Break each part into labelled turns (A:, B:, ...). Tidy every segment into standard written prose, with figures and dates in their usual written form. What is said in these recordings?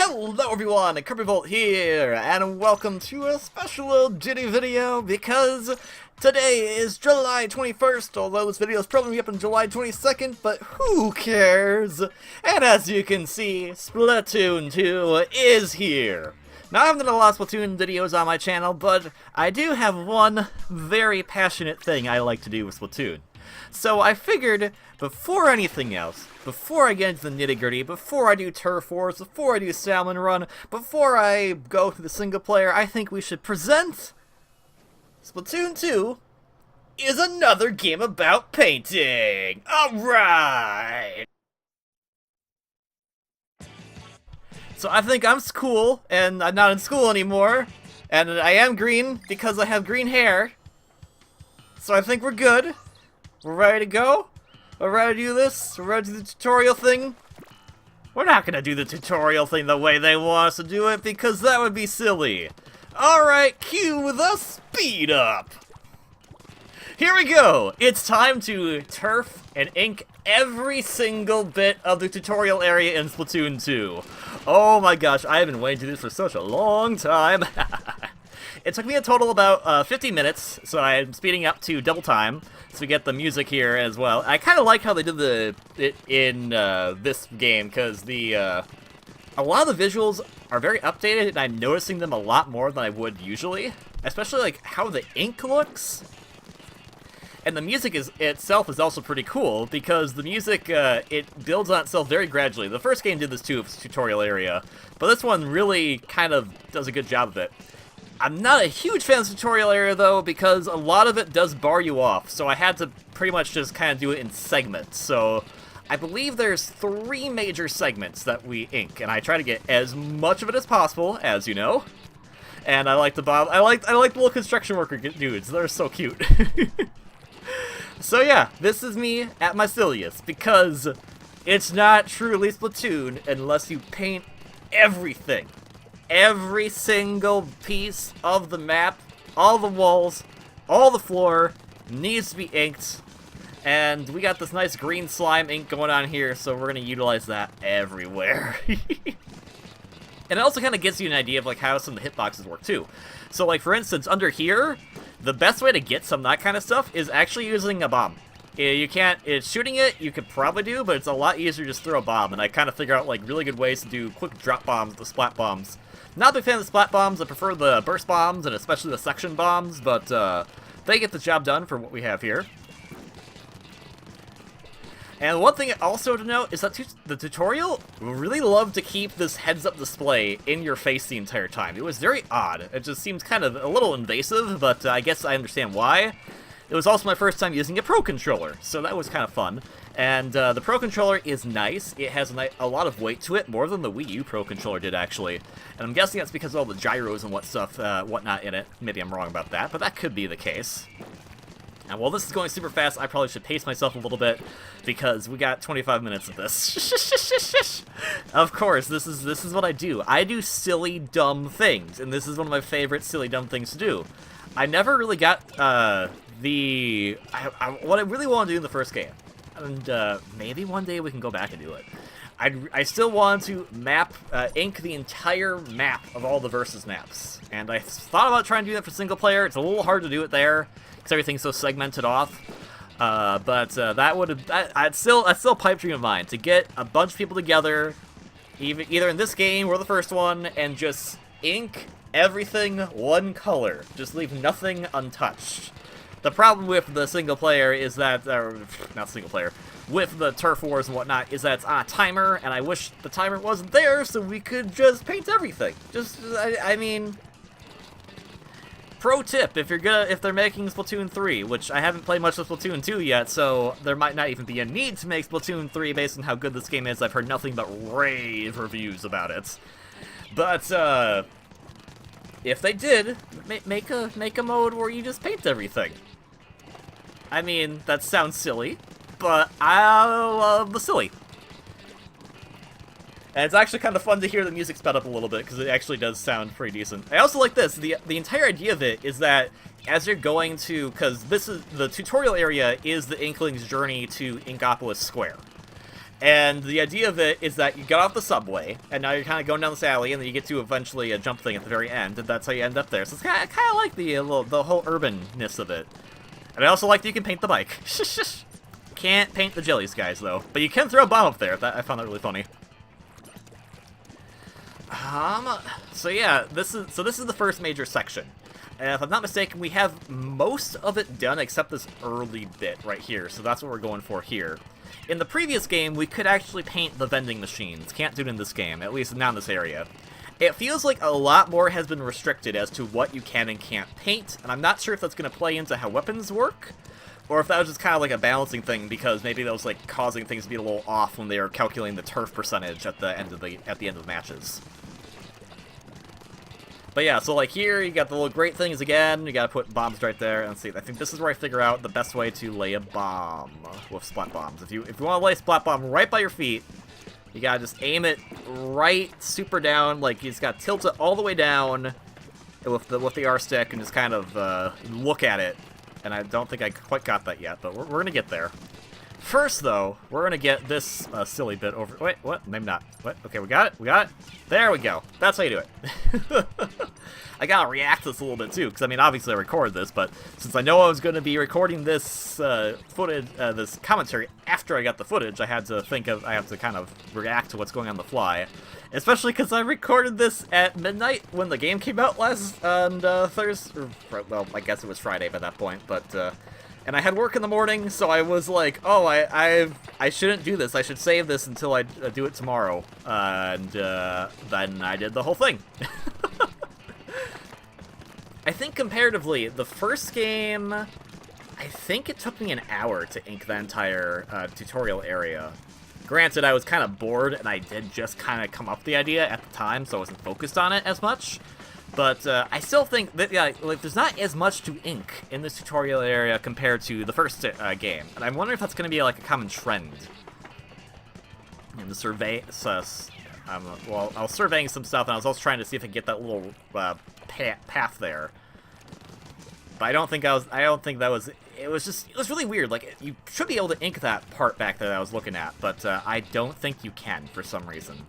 A: Hello everyone, KirbyVolt here, and welcome to a special little ditty video because today is July 21st, although this video is probably up on July 22nd, but who cares? And as you can see, Splatoon 2 is here. Now, I haven't done a lot of Splatoon videos on my channel, but I do have one very passionate thing I like to do with Splatoon. So I figured, before anything else, before I get into the nitty-gritty, before I do Turf Wars, before I do Salmon Run, before I go through the single player, I think we should present Splatoon 2 is another game about painting! Alright! So I think I'm cool, and I'm not in school anymore, and I am green because I have green hair. So I think we're good. We're ready to go? We're ready to do this? We're ready to do the tutorial thing? We're not gonna do the tutorial thing the way they want us to do it, because that would be silly. Alright, cue the speed up! Here we go! It's time to turf and ink every single bit of the tutorial area in Splatoon 2. Oh my gosh, I have been waiting to do this for such a long time. It took me a total about 50 minutes, so I'm speeding up to double time, so we get the music here as well. I kind of like how they did it in this game, because a lot of the visuals are very updated, and I'm noticing them a lot more than I would usually. Especially like how the ink looks. And the music itself is also pretty cool, because the music, it builds on itself very gradually. The first game did this too, its tutorial area, but this one really kind of does a good job of it. I'm not a huge fan of the tutorial area, though, because a lot of it does bar you off, so I had to pretty much just kind of do it in segments. So I believe there's 3 major segments that we ink, and I try to get as much of it as possible, as you know. And I like the little construction worker dudes. They're so cute. So yeah, this is me at my silliest, because it's not truly Splatoon unless you paint everything. Every single piece of the map, all the walls, all the floor needs to be inked. And we got this nice green slime ink going on here, so we're going to utilize that everywhere. And it also kind of gives you an idea of like how some of the hitboxes work too. So like for instance, under here, the best way to get some of that kind of stuff is actually using a bomb. You can't, shooting it, you could probably do, but it's a lot easier to just throw a bomb, and I kind of figure out like really good ways to do quick drop bombs, the splat bombs. Not a big fan of the splat bombs, I prefer the burst bombs, and especially the section bombs, but they get the job done for what we have here. And one thing also to note is that the tutorial really loved to keep this heads-up display in your face the entire time. It was very odd. It just seems kind of a little invasive, but I guess I understand why. It was also my first time using a Pro Controller, so that was kind of fun. And the Pro Controller is nice. It has a lot of weight to it, more than the Wii U Pro Controller did, actually. And I'm guessing that's because of all the gyros and whatnot in it. Maybe I'm wrong about that, but that could be the case. And while this is going super fast, I probably should pace myself a little bit, because we got 25 minutes of this. Of course, this is what I do. I do silly, dumb things, and this is one of my favorite silly, dumb things to do. I never really got what I really want to do in the first game. And maybe one day we can go back and do it. I still want to ink the entire map of all the Versus maps. And I thought about trying to do that for single player. It's a little hard to do it there, because everything's so segmented off. I'd still pipe dream of mine, to get a bunch of people together, either in this game or the first one, and just ink everything one color. Just leave nothing untouched. The problem with the single player is that, not single player, with the Turf Wars and whatnot, is that it's on a timer, and I wish the timer wasn't there so we could just paint everything. I mean, pro tip, if they're making Splatoon 3, which I haven't played much of Splatoon 2 yet, so there might not even be a need to make Splatoon 3 based on how good this game is. I've heard nothing but rave reviews about it. But, if they did, make a mode where you just paint everything. I mean, that sounds silly, but I love the silly. And it's actually kind of fun to hear the music sped up a little bit, because it actually does sound pretty decent. I also like this. The entire idea of it is that as you're going to, because this is the tutorial area is the Inkling's journey to Inkopolis Square. And the idea of it is that you get off the subway, and now you're kind of going down this alley, and then you get to eventually a jump thing at the very end, and that's how you end up there. So it's kind of like the whole urbanness of it. And I also like that you can paint the bike. Can't paint the jellies, guys, though. But you can throw a bomb up there. I found that really funny. So yeah, this is the first major section. And if I'm not mistaken, we have most of it done except this early bit right here. So that's what we're going for here. In the previous game, we could actually paint the vending machines. Can't do it in this game, at least not in this area. It feels like a lot more has been restricted as to what you can and can't paint, and I'm not sure if that's going to play into how weapons work, or if that was just kind of like a balancing thing, because maybe that was like causing things to be a little off when they were calculating the turf percentage at the end of matches. But yeah, so like here, you got the little great things again, you gotta put bombs right there, and see, I think this is where I figure out the best way to lay a bomb with splat bombs. If you want to lay a splat bomb right by your feet, you gotta just aim it right super down, like you just gotta tilt it all the way down with the R stick and just kind of look at it. And I don't think I quite got that yet, but we're gonna get there. First, though, we're gonna get this silly bit over. Wait, what? Maybe not. What? Okay, we got it. We got it. There we go. That's how you do it. I gotta react to this a little bit too, because I mean, obviously I recorded this, but since I know I was gonna be recording this footage, this commentary after I got the footage, I have to kind of react to what's going on the fly. Especially because I recorded this at midnight when the game came out last on Thursday. Well, I guess it was Friday by that point, but. And I had work in the morning, so I was like, oh, I shouldn't do this. I should save this until I do it tomorrow. And then I did the whole thing. I think comparatively, the first game, I think it took me an hour to ink the entire tutorial area. Granted, I was kind of bored, and I did just kind of come up with the idea at the time, so I wasn't focused on it as much. But I still think that, yeah, like, there's not as much to ink in this tutorial area compared to the first game. And I'm wondering if that's going to be, like, a common trend. And the survey... well, I was surveying some stuff, and I was also trying to see if I could get that little path there. But I don't think that was... It was really weird. Like, you should be able to ink that part back there that I was looking at, but I don't think you can for some reason.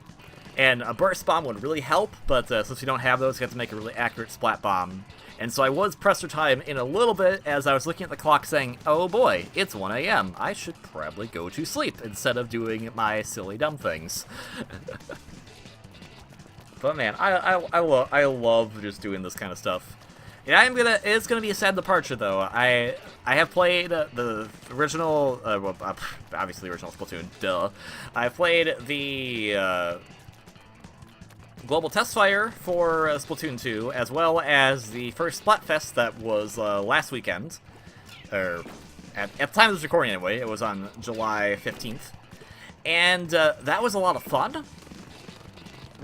A: And a burst bomb would really help, but since you don't have those, you have to make a really accurate splat bomb. And so I was pressed for time in a little bit as I was looking at the clock saying, oh boy, it's 1 a.m. I should probably go to sleep instead of doing my silly dumb things. But man, I love just doing this kind of stuff. Yeah, it's gonna be a sad departure though. I have played the original, well, obviously original Splatoon, duh. I played the Global Test Fire for Splatoon 2, as well as the first Splatfest that was last weekend. Or, at the time of this recording anyway, it was on July 15th. And that was a lot of fun,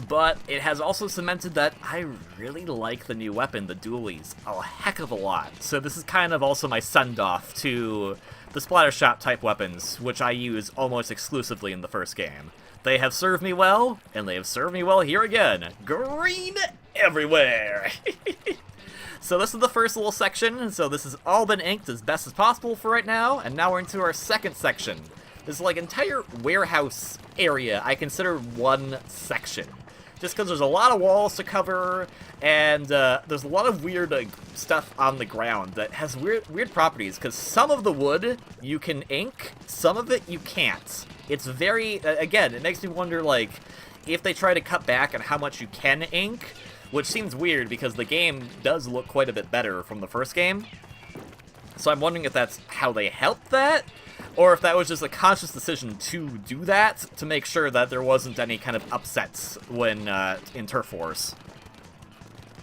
A: but it has also cemented that I really like the new weapon, the dualies, a heck of a lot. So this is kind of also my send-off to the Splattershot type weapons, which I use almost exclusively in the first game. They have served me well, and they have served me well here again. Green everywhere! So this is the first little section, so this has all been inked as best as possible for right now, and now we're into our second section. This like entire warehouse area I consider one section. Just because there's a lot of walls to cover, and there's a lot of weird stuff on the ground that has weird properties, because some of the wood you can ink, some of it you can't. It's very, again, it makes me wonder, like, if they try to cut back on how much you can ink, which seems weird because the game does look quite a bit better from the first game. So I'm wondering if that's how they helped that, or if that was just a conscious decision to do that to make sure that there wasn't any kind of upsets when in Turf Wars.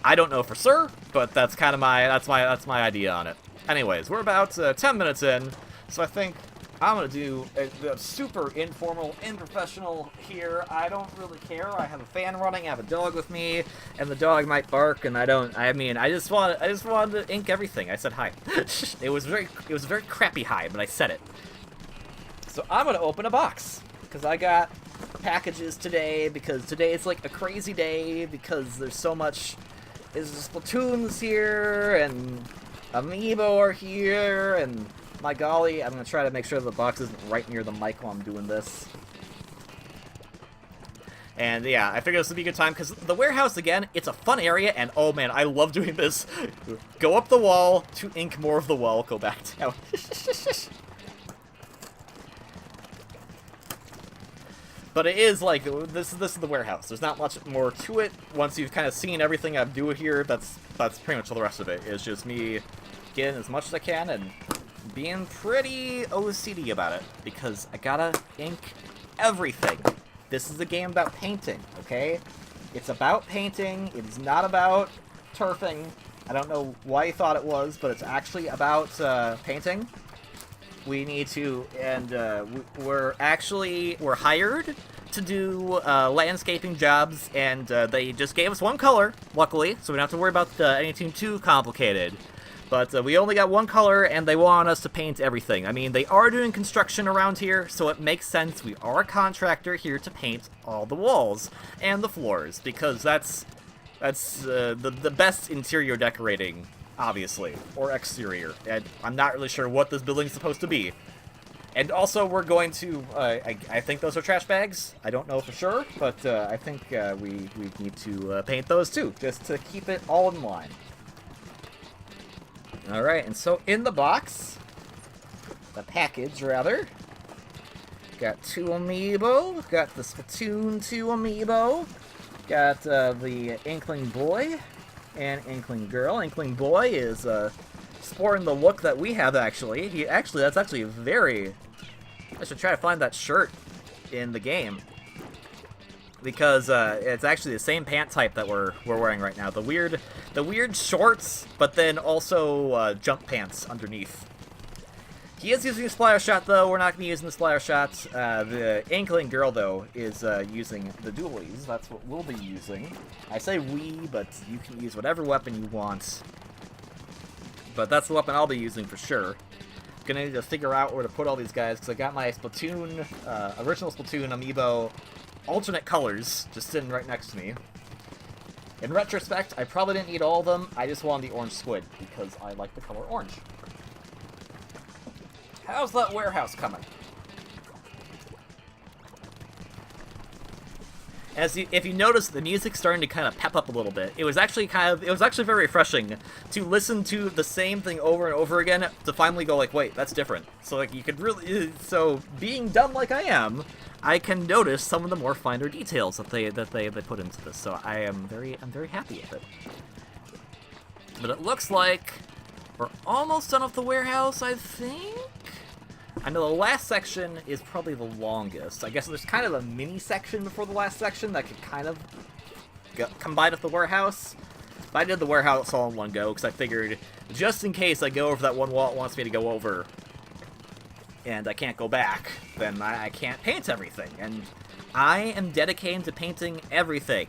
A: I don't know for sure, but that's kind of my idea on it. Anyways, we're about 10 minutes in, so I think I'm gonna do a super informal, unprofessional here. I don't really care. I have a fan running. I have a dog with me, and the dog might bark. And I just wanted to ink everything. I said hi. It was a very crappy hi, but I said it. So I'm gonna open a box because I got packages today. Because today it's like a crazy day because there's so much. There's Splatoon's here and Amiibo are here and. My golly, I'm going to try to make sure the box isn't right near the mic while I'm doing this. And yeah, I figured this would be a good time, because the warehouse, again, it's a fun area, and oh man, I love doing this. Go up the wall to ink more of the wall, go back down. But it is like, this is the warehouse. There's not much more to it. Once you've kind of seen everything I do here, that's pretty much all the rest of it. It's just me getting as much as I can and being pretty OCD about it, because I gotta ink everything. This is a game about painting, okay? It's about painting. It is not about turfing. I don't know why you thought it was, but it's actually about painting. We need to, and we're hired to do landscaping jobs, and they just gave us one color, luckily, so we don't have to worry about anything too complicated. But we only got one color, and they want us to paint everything. I mean, they are doing construction around here, so it makes sense. We are a contractor here to paint all the walls and the floors, because that's the best interior decorating, obviously, or exterior. And I'm not really sure what this building's supposed to be. And also, we're going to, I think those are trash bags. I don't know for sure, but I think we need to paint those too, just to keep it all in line. Alright, and so in the box, the package rather, got 2 amiibo, got the Splatoon 2 amiibo, got the Inkling Boy and Inkling Girl. Inkling Boy is sporting the look that we have, actually. That's actually very... I should try to find that shirt in the game, because it's actually the same pant type that we're wearing right now. The weird shorts, but then also jump pants underneath. He is using a splatter shot, though. We're not going to be using the splatter shot. The Inkling Girl, though, is using the dualies. That's what we'll be using. I say we, but you can use whatever weapon you want. But that's the weapon I'll be using for sure. Gonna need to figure out where to put all these guys, because I got my Splatoon, original Splatoon amiibo, alternate colors, just sitting right next to me. In retrospect, I probably didn't need all of them. I just wanted the orange squid, because I like the color orange. How's that warehouse coming? If you notice, the music's starting to kind of pep up a little bit. It was actually very refreshing to listen to the same thing over and over again to finally go like, wait, that's different. So like you could really, so being dumb like I am, I can notice some of the more finer details that they put into this. So I'm very happy with it. But it looks like we're almost done with the warehouse, I think. I know the last section is probably the longest. I guess there's kind of a mini section before the last section that could kind of combine with the warehouse. But I did the warehouse all in one go, because I figured, just in case I go over that one wall it wants me to go over, and I can't go back, then I can't paint everything. And I am dedicated to painting everything,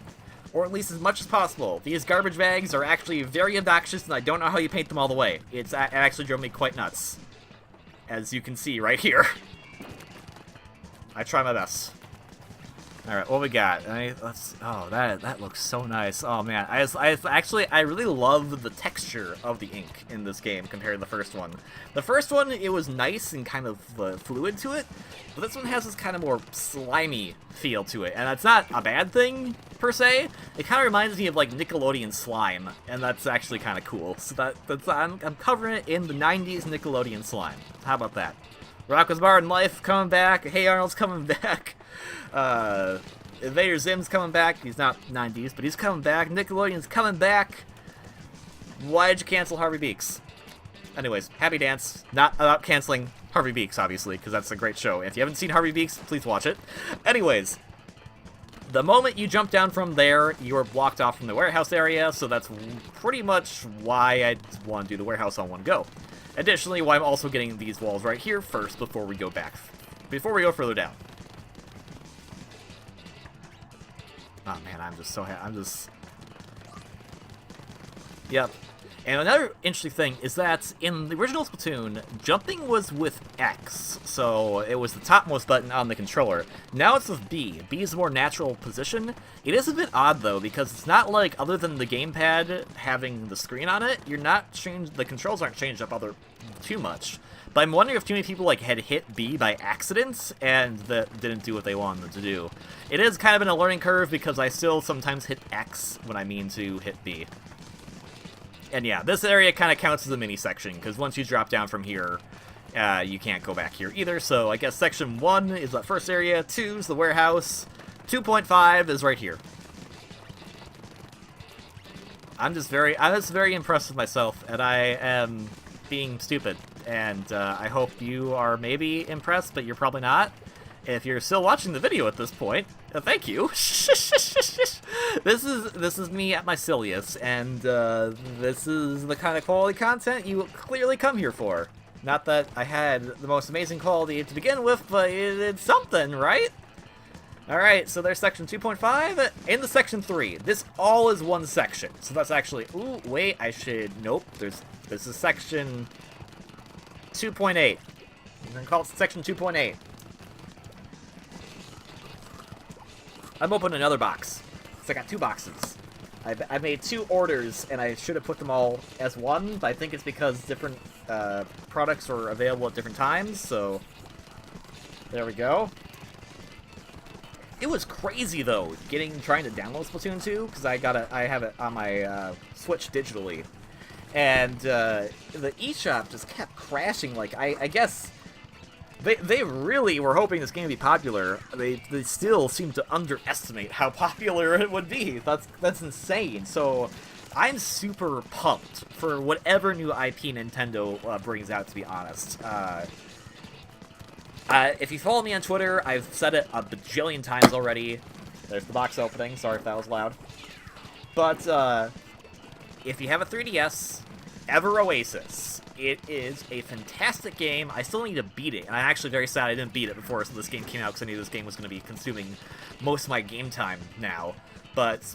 A: or at least as much as possible. These garbage bags are actually very obnoxious, and I don't know how you paint them all the way. It actually drove me quite nuts, as you can see right here. I try my best. Alright, what we got? Oh, that looks so nice. Oh man, I really love the texture of the ink in this game compared to the first one. The first one, it was nice and kind of fluid to it, but this one has this kind of more slimy feel to it, and that's not a bad thing, per se. It kind of reminds me of, like, Nickelodeon slime, and that's actually kind of cool. So I'm covering it in the 90s Nickelodeon slime. How about that? Rock was Bar in Life coming back. Hey Arnold's coming back. Invader Zim's coming back. He's not 90s, but he's coming back. Nickelodeon's coming back. Why did you cancel Harvey Beaks? Anyways, Happy Dance. Not about canceling Harvey Beaks, obviously, because that's a great show. If you haven't seen Harvey Beaks, please watch it. Anyways, the moment you jump down from there, you are blocked off from the warehouse area, so that's pretty much why I want to do the warehouse on one go. Additionally, why I'm also getting these walls right here first before we go further down. Oh man, I'm just so happy. Yep. And another interesting thing is that in the original Splatoon, jumping was with X, so it was the topmost button on the controller. Now it's with B. B is a more natural position. It is a bit odd though, because it's not like, other than the gamepad having the screen on it, the controls aren't changed up too much. But I'm wondering if too many people like had hit B by accident and that didn't do what they wanted them to do. It is kind of been a learning curve because I still sometimes hit X when I mean to hit B. And yeah, this area kind of counts as a mini section because once you drop down from here, you can't go back here either. So I guess section 1 is that first area, 2 is the warehouse, 2.5 is right here. I'm just very impressed with myself, and I am being stupid. And I hope you are maybe impressed, but you're probably not. If you're still watching the video at this point, thank you. This is me at my silliest, and this is the kind of quality content you clearly come here for. Not that I had the most amazing quality to begin with, but it's something, right? Alright, so there's section 2.5. In the section 3, this all is one section. So that's actually... Ooh, wait, I should... Nope, this is section 2.8. I'm going to call it section 2.8. I'm opening another box. So I got 2 boxes. I made 2 orders, and I should have put them all as one, but I think it's because different products are available at different times, so... There we go. It was crazy though, trying to download Splatoon 2 because I have it on my Switch digitally, and the eShop just kept crashing. Like I guess they really were hoping this game would be popular. They still seem to underestimate how popular it would be. That's insane. So I'm super pumped for whatever new IP Nintendo brings out. To be honest. If you follow me on Twitter, I've said it a bajillion times already. There's the box opening. Sorry if that was loud. But, if you have a 3DS, Ever Oasis. It is a fantastic game. I still need to beat it, and I'm actually very sad I didn't beat it before this game came out, because I knew this game was going to be consuming most of my game time now. But,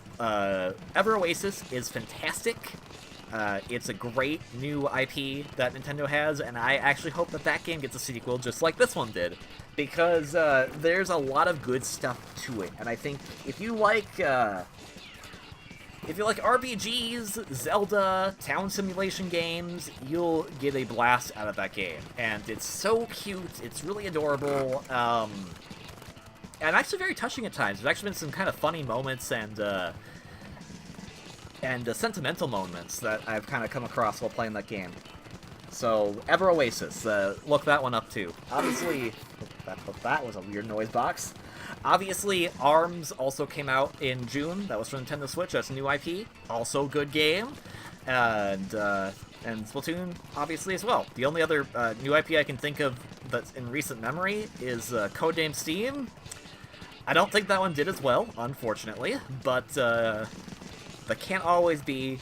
A: Ever Oasis is fantastic. It's a great new IP that Nintendo has, and I actually hope that game gets a sequel just like this one did, because there's a lot of good stuff to it, and I think if you like RPGs, Zelda, town simulation games, you'll get a blast out of that game, and it's so cute, it's really adorable, and actually very touching at times. There's actually been some kind of funny moments and sentimental moments that I've kind of come across while playing that game. So, Ever Oasis, look that one up too. Obviously, that was a weird noise box. Obviously, ARMS also came out in June. That was for Nintendo Switch. That's a new IP. Also good game. And Splatoon, obviously, as well. The only other new IP I can think of that's in recent memory is Codename Steam. I don't think that one did as well, unfortunately, but that can't always be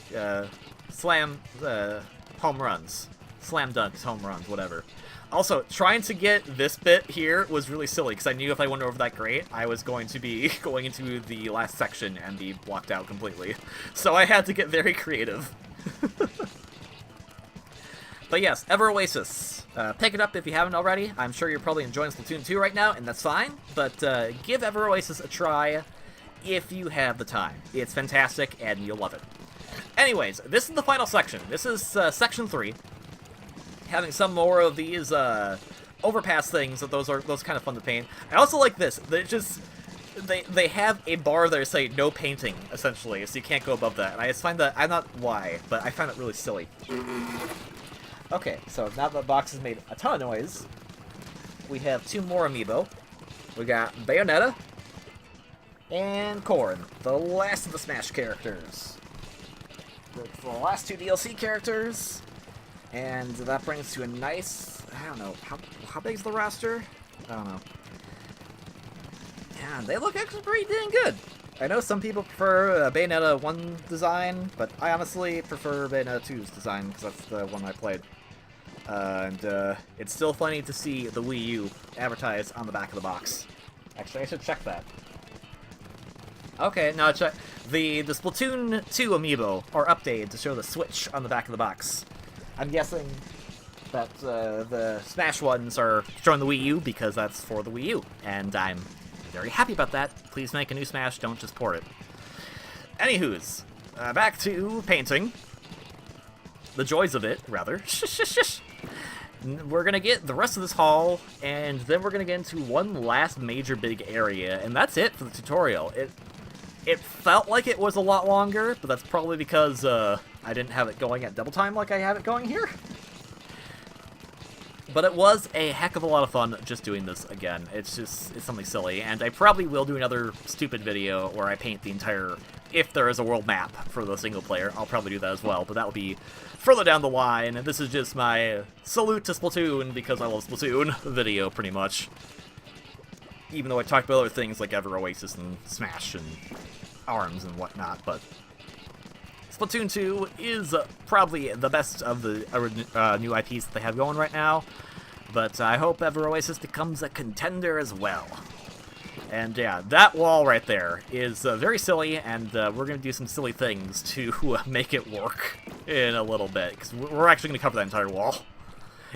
A: home runs. Slam dunks, home runs, whatever. Also, trying to get this bit here was really silly, because I knew if I went over that grate, I was going to be going into the last section and be blocked out completely. So I had to get very creative. But yes, Ever Oasis. Pick it up if you haven't already. I'm sure you're probably enjoying Splatoon 2 right now, and that's fine. But give Ever Oasis a try if you have the time. It's fantastic, and you'll love it. Anyways, this is the final section. This is section 3. Having some more of these overpass things, those kind of fun to paint. I also like this. They have a bar there say no painting, essentially, so you can't go above that. And I just find that, I'm not why, but I find it really silly. Okay, so now that the box has made a ton of noise, we have 2 more amiibo. We got Bayonetta and Corrin, the last of the Smash characters. The last 2 DLC characters, and that brings to a nice, I don't know, how big is the roster? I don't know. Yeah, they look actually pretty dang good. I know some people prefer Bayonetta 1 design, but I honestly prefer Bayonetta 2's design, because that's the one I played. And it's still funny to see the Wii U advertised on the back of the box. Actually, I should check that. Okay, now check. The Splatoon 2 amiibo are updated to show the Switch on the back of the box. I'm guessing that the Smash ones are showing the Wii U because that's for the Wii U, and I'm very happy about that. Please make a new Smash, don't just port it. Anywho's, back to painting. The joys of it, rather. we're gonna get the rest of this hall, and then we're gonna get into one last major big area, and that's it for the tutorial. It felt like it was a lot longer, but that's probably because I didn't have it going at double time like I have it going here. But it was a heck of a lot of fun just doing this again. It's something silly, and I probably will do another stupid video where I paint the entire, if there is a world map for the single player, I'll probably do that as well, but that will be further down the line. This is just my salute to Splatoon, because I love Splatoon video, pretty much. Even though I talked about other things like Ever Oasis and Smash and ARMS and whatnot, but Splatoon 2 is probably the best of the new IPs that they have going right now, but I hope Ever Oasis becomes a contender as well. And yeah, that wall right there is very silly, and we're going to do some silly things to make it work in a little bit, because we're actually going to cover that entire wall.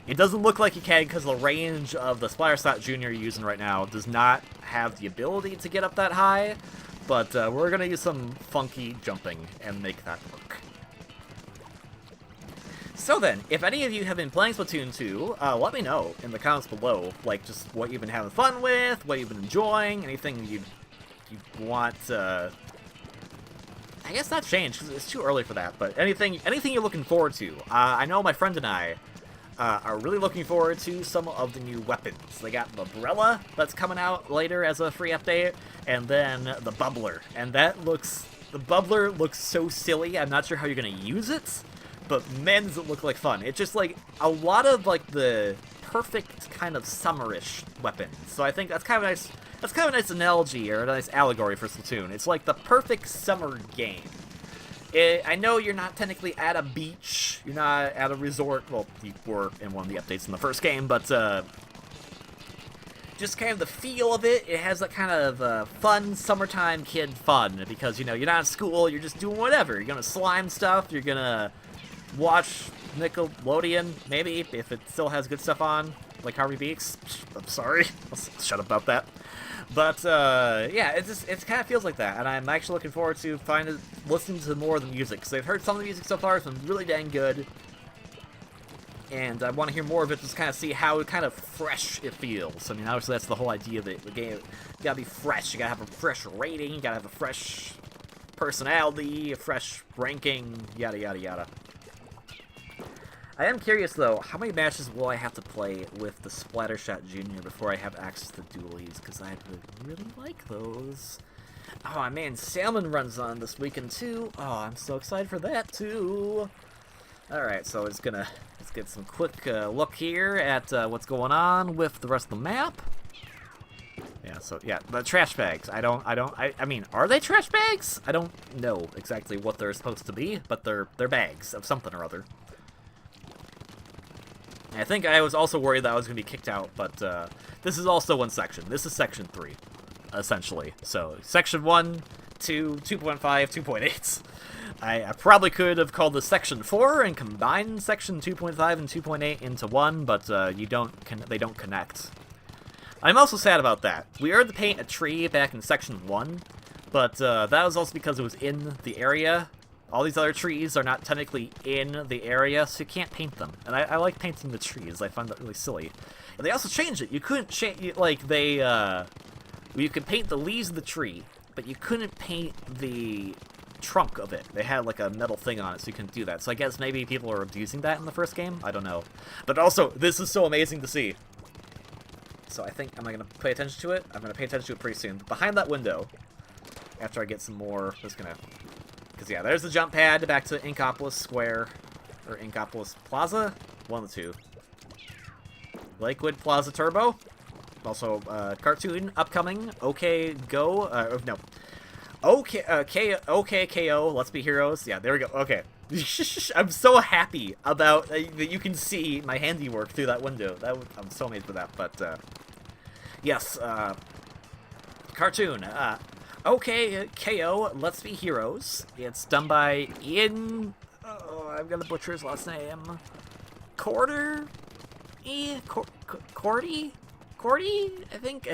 A: It doesn't look like you can, because the range of the Splattershot Jr. you're using right now does not have the ability to get up that high, but we're going to use some funky jumping and make that work. So then, if any of you have been playing Splatoon 2, let me know in the comments below, like, just what you've been having fun with, what you've been enjoying, anything you want, I guess not change, because it's too early for that, but anything you're looking forward to. I know my friend and I are really looking forward to some of the new weapons. They got the Umbrella that's coming out later as a free update, and then the Bubbler. And the Bubbler looks so silly, I'm not sure how you're going to use it, but man, does it look like fun. It's just like a lot of like the perfect kind of summerish weapons. So I think that's kind of nice. That's kind of a nice analogy or a nice allegory for Splatoon. It's like the perfect summer game. I know you're not technically at a beach, you're not at a resort, well, you were in one of the updates in the first game, but just kind of the feel of it, it has that kind of fun, summertime kid fun, because, you know, you're not in school, you're just doing whatever. You're gonna slime stuff, you're gonna watch Nickelodeon, maybe, if it still has good stuff on, like Harvey Beaks. I'm sorry, I'll shut up about that. But, yeah, it kind of feels like that, and I'm actually looking forward to listening to more of the music, because I've heard some of the music so far, it's been really dang good, and I want to hear more of it, just kind of see how kind of fresh it feels. I mean, obviously that's the whole idea of it. The game, you gotta be fresh, you gotta have a fresh rating, you gotta have a fresh personality, a fresh ranking, yada yada yada. I am curious, though, how many matches will I have to play with the Splattershot Jr. before I have access to dualies, because I would really like those. Oh, man, Salmon runs on this weekend, too. Oh, I'm so excited for that, too. Alright, so let's get some quick look here at what's going on with the rest of the map. Yeah, so, yeah, the trash bags. I mean, are they trash bags? I don't know exactly what they're supposed to be, but they're bags of something or other. I think I was also worried that I was going to be kicked out, but this is also one section. This is section 3, essentially. So, section 1, 2, 2.5, 2.8. I probably could have called this section 4 and combined section 2.5 and 2.8 into one, but they don't connect. I'm also sad about that. We were to paint a tree back in section 1, but that was also because it was in the area. All these other trees are not technically in the area, so you can't paint them. And I like painting the trees. I find that really silly. And they also changed it. You couldn't change, like, you could paint the leaves of the tree, but you couldn't paint the trunk of it. They had, like, a metal thing on it, so you couldn't do that. So I guess maybe people are abusing that in the first game? I don't know. But also, this is so amazing to see. So I think, am I going to pay attention to it? I'm going to pay attention to it pretty soon. But behind that window, after I get some more, I'm just going to... Because, yeah, there's the jump pad back to Inkopolis Square, or Inkopolis Plaza, one of the two. Lakewood Plaza Turbo, also cartoon upcoming, OK Go, no, OK KO, Let's Be Heroes, yeah, there we go, okay. I'm so happy about that you can see my handiwork through that window. I'm so amazed with that, but, yes, cartoon, OK KO, Let's Be Heroes. It's done by Ian. Oh, I'm gonna butcher his last name. Cordy. I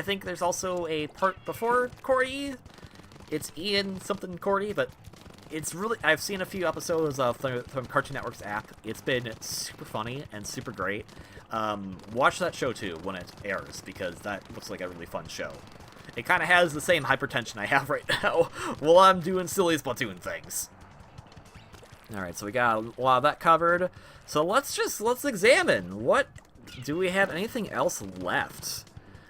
A: think there's also a part before Cordy. It's Ian something Cordy, but it's really, I've seen a few episodes from Cartoon Network's app. It's been super funny and super great. Watch that show too when it airs, because that looks like a really fun show. It kind of has the same hypertension I have right now while I'm doing silly Splatoon things. Alright, so we got a lot of that covered. So let's examine. What, do we have anything else left?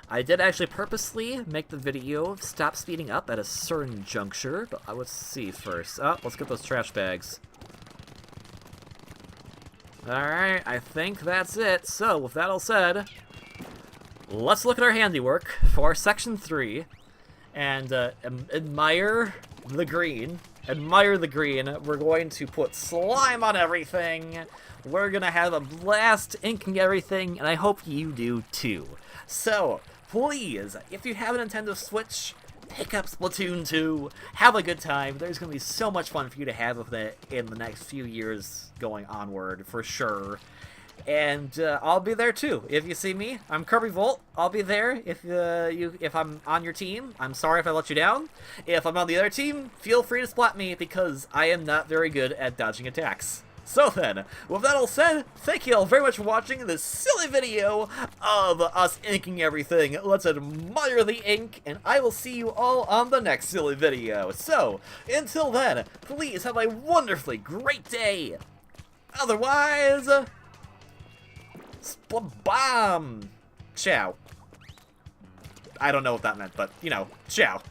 A: I did actually purposely make the video stop speeding up at a certain juncture, but let's see first. Oh, let's get those trash bags. Alright, I think that's it. So, with that all said, let's look at our handiwork for Section 3 and admire the green. Admire the green. We're going to put slime on everything. We're going to have a blast inking everything, and I hope you do too. So, please, if you have a Nintendo Switch, pick up Splatoon 2. Have a good time. There's going to be so much fun for you to have with it in the next few years going onward, for sure. And I'll be there too. If you see me, I'm KirbyVolt. I'll be there if I'm on your team. I'm sorry if I let you down. If I'm on the other team, feel free to splat me, because I am not very good at dodging attacks. So then, with that all said, thank you all very much for watching this silly video of us inking everything. Let's admire the ink, and I will see you all on the next silly video. So, until then, please have a wonderfully great day. Otherwise, Splat-bomb! Ciao. I don't know what that meant, but, you know, ciao.